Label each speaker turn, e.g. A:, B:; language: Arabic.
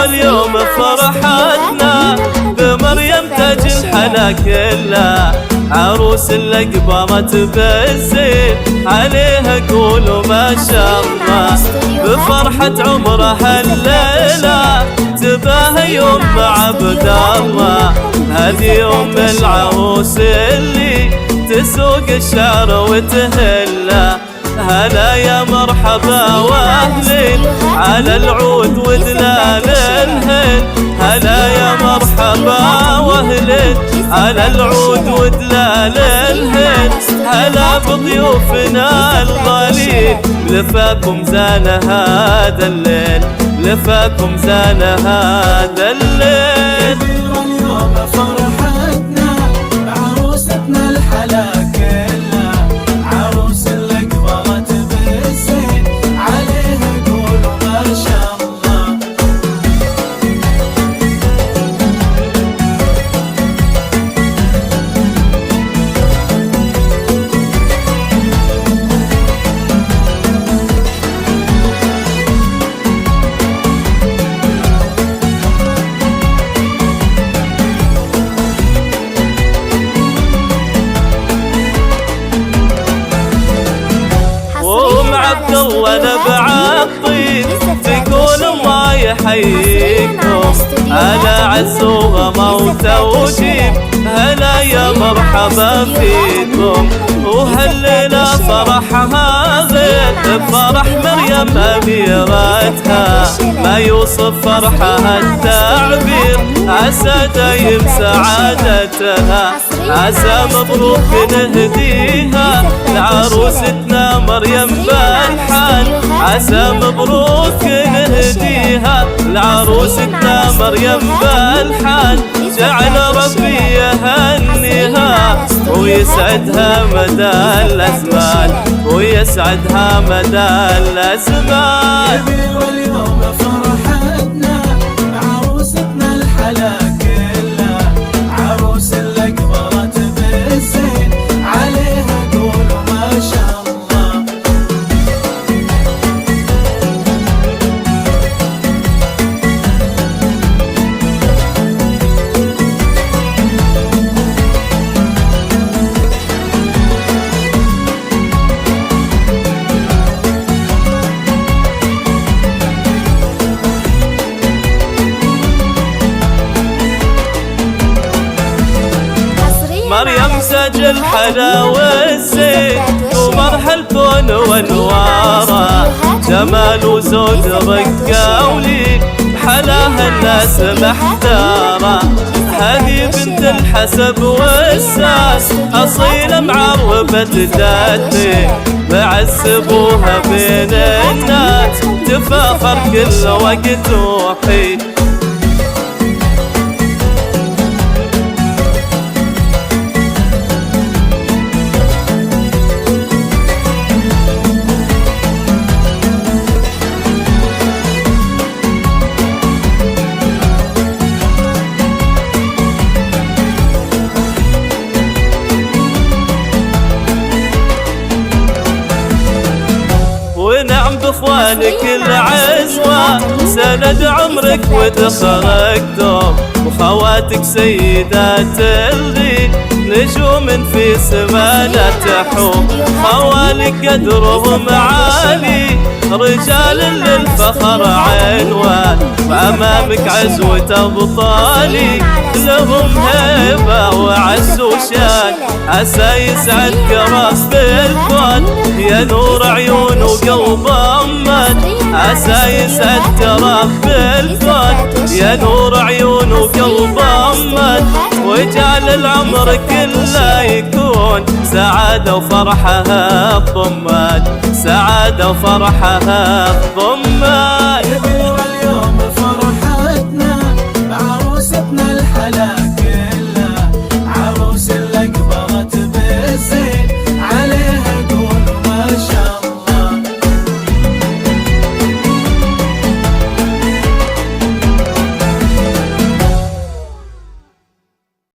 A: واليوم فرحتنا بمريم تاج الحلا كله، عروس اللي قبرت بالزين عليها قولوا ما شاء الله. بفرحة عمرها الليلة تباهى يوم عبد الله، هذه أم العروس اللي تسوق الشعر وتهله. هلا يا مرحبا واهلين على العود ودلال الهن، هلا يا مرحبا واهلين على العود ودلال الهن. هلا بضيوفنا الغالين لفاكم زان هذا الليل، لفاكم زان هذا الليل.
B: اليوم فرحتنا بعروستنا الحلا كلها، عروس اللي قبرت بالزين عليها قولوا ما شاء الله.
A: عبد الله نبع الطيب تقول الله يحييكم على عز وغموت وجيب. هلا يا مرحبا فيكم وهالليلة فرحها غير بفرح مريم أميرتها، ما يوصف فرحها التعبير. عسى دايم سعادتها، عسى مبروك نهديها لعروستنا مريم بالحان، عسى مبروك نهديها لعروستنا مريم بالحان. جعل ربي يهنيها ويسعدها مدى الأزمان، ويسعدها مدى الأزمان.
B: واليوم فرحتنا بعروستنا الحلا كلها، عروس اللي قبرت بالزين عليها قولوا ما شاء الله.
A: مريم سجل حلا والزين ومرح الكون وانواره، جمال وزود رقة ولي حلاها الناس محتاره. هذه بنت الحسب والساس أصيلة معروبة جدتي، بعسبوها بين الناس تفاخر كل وقت وحيد. ونعم باخوانك العزوة سند عمرك وتخرجتم، وخواتك سيدات الغيب نجوم في سمانا تحوم. خوالك قدرهم عالي رجال للفخر عنوان، وأمامك عزوة أبطالي لهم هيبة وعز وشان. عسى يسعدك رب الكون يا نور عيون وقلب أمك، عسى يسعدك رب الكون يا نور عيون وقلب أمك. وجعل العمر كله يكون سعادة وفرحها الضماد، سعادة وفرحها الضماد.